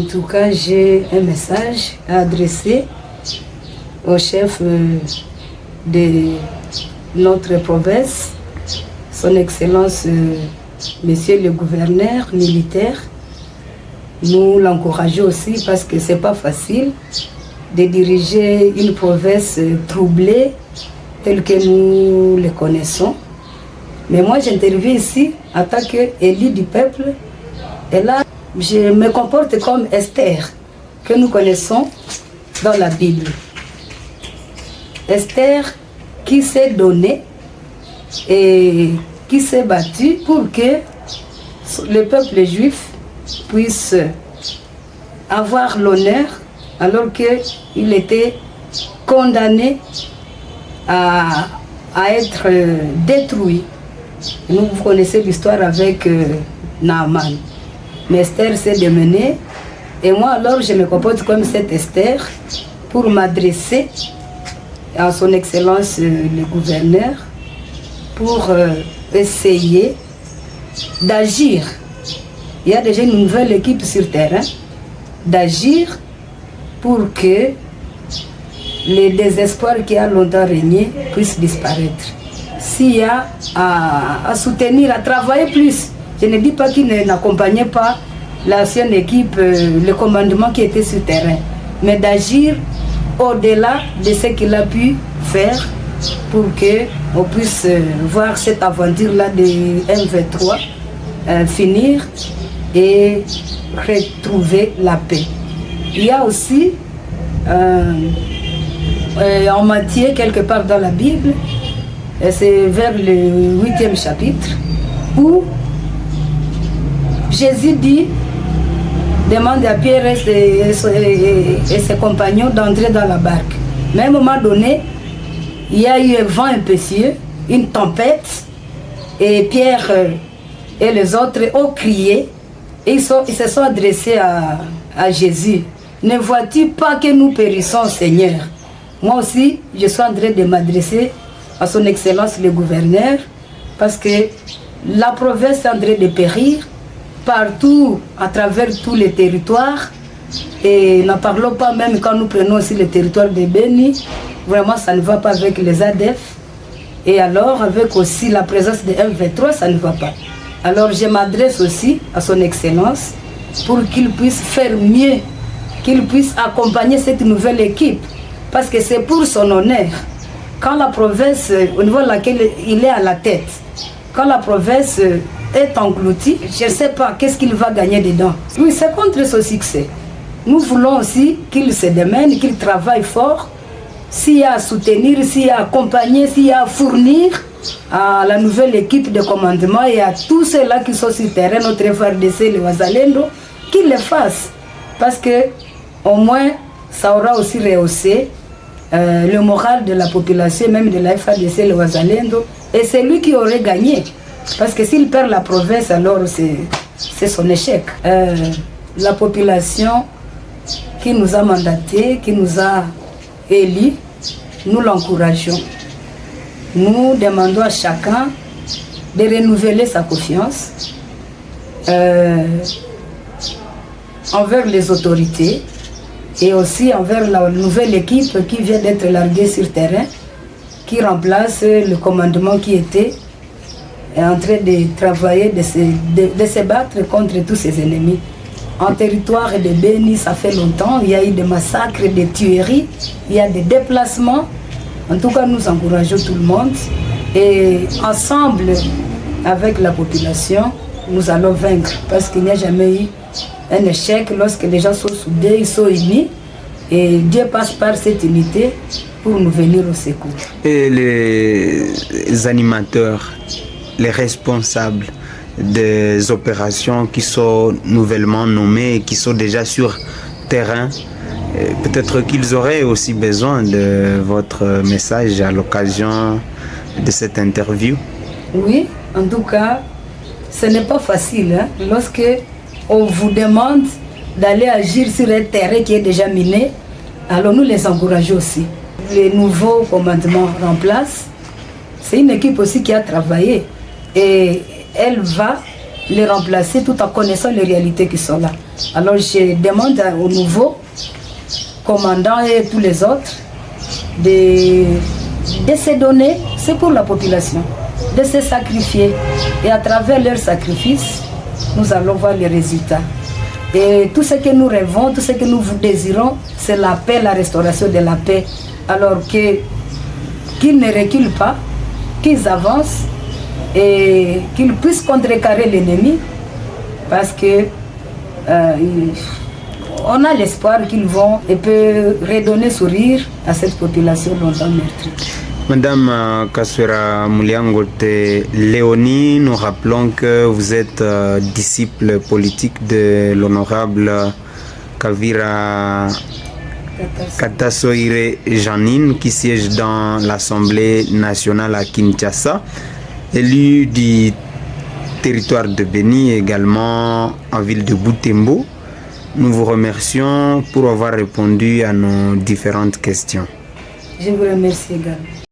En tout cas, j'ai un message à adresser au chef de notre province, son Excellence, Monsieur le gouverneur militaire. Nous l'encourageons aussi parce que ce n'est pas facile de diriger une province troublée telle que nous le connaissons. Mais moi, j'interviens ici en tant qu'élu du peuple. Et là, je me comporte comme Esther, que nous connaissons dans la Bible. Esther qui s'est donnée et qui s'est battue pour que le peuple juif puisse avoir l'honneur alors qu'il était condamné à être détruit. Vous connaissez l'histoire avec Naaman. Mais Esther s'est démenée et moi alors je me comporte comme cette Esther pour m'adresser à son Excellence le gouverneur pour essayer d'agir. Il y a déjà une nouvelle équipe sur terrain d'agir pour que le désespoir qui a longtemps régné puisse disparaître. S'il y a à soutenir, à travailler plus, je ne dis pas qu'il n'accompagnait pas l'ancienne équipe, le commandement qui était sur terrain, mais d'agir au-delà de ce qu'il a pu faire pour qu'on puisse voir cette aventure-là de M23 finir et retrouver la paix. Il y a aussi en Matthieu, quelque part dans la Bible, c'est vers le 8e chapitre, où Jésus dit, demande à Pierre et ses compagnons d'entrer dans la barque. Mais à un moment donné, il y a eu un vent impétueux, une tempête, et Pierre et les autres ont crié, et ils se sont adressés à Jésus. Ne vois-tu pas que nous périssons, Seigneur? Moi aussi, je suis en train de m'adresser à son Excellence le gouverneur, parce que la province est en train de périr, partout, à travers tous les territoires. Et n'en parlons pas même quand nous prenons aussi le territoire de Béni. Vraiment, ça ne va pas avec les ADF. Et alors, avec aussi la présence de M23, ça ne va pas. Alors, je m'adresse aussi à son Excellence pour qu'il puisse faire mieux, qu'il puisse accompagner cette nouvelle équipe. Parce que c'est pour son honneur. Quand la province, au niveau de laquelle il est à la tête, quand la province est engloutie, je ne sais pas qu'est-ce qu'il va gagner dedans. Oui, c'est contre son succès. Nous voulons aussi qu'il se démène, qu'il travaille fort. S'il y a à soutenir, s'il y a à accompagner, s'il y a à fournir à la nouvelle équipe de commandement et à tous ceux-là qui sont sur le terrain, notre FARDC, le Wazalendo, qu'il le fasse. Parce que au moins, ça aura aussi rehaussé le moral de la population, même de la FARDC, le Wazalendo. Et c'est lui qui aurait gagné. Parce que s'il perd la province, alors c'est son échec. La population qui nous a mandatés, qui nous a élus, nous l'encourageons. Nous demandons à chacun de renouveler sa confiance envers les autorités et aussi envers la nouvelle équipe qui vient d'être larguée sur terrain, qui remplace le commandement qui était en train de travailler, de se battre contre tous ses ennemis. En territoire de Béni, ça fait longtemps, il y a eu des massacres, des tueries, il y a des déplacements. En tout cas, nous encourageons tout le monde et ensemble, avec la population, nous allons vaincre parce qu'il n'y a jamais eu un échec lorsque les gens sont soudés, ils sont unis et Dieu passe par cette unité pour nous venir au secours. Et les animateurs, les responsables des opérations qui sont nouvellement nommés et qui sont déjà sur terrain, peut-être qu'ils auraient aussi besoin de votre message à l'occasion de cette interview. Oui, en tout cas, ce n'est pas facile hein, lorsque on vous demande d'aller agir sur un terrain qui est déjà miné, alors nous les encourageons aussi. Le nouveau commandement remplace, c'est une équipe aussi qui a travaillé et elle va les remplacer tout en connaissant les réalités qui sont là. Alors je demande au nouveau commandant et tous les autres de se donner, c'est pour la population, de se sacrifier. Et à travers leur sacrifice, nous allons voir les résultats. Et tout ce que nous rêvons, tout ce que nous désirons, c'est la paix, la restauration de la paix. Alors qu'ils ne reculent pas, qu'ils avancent et qu'ils puissent contrecarrer l'ennemi, parce que on a l'espoir qu'ils vont et peuvent redonner sourire à cette population longtemps meurtrie. Madame Kaswera Muliangote Léonie, nous rappelons que vous êtes disciple politique de l'honorable Kavira Katasoire Janine, qui siège dans l'Assemblée nationale à Kinshasa, élu du territoire de Beni, également en ville de Butembo. Nous vous remercions pour avoir répondu à nos différentes questions. Je vous remercie également.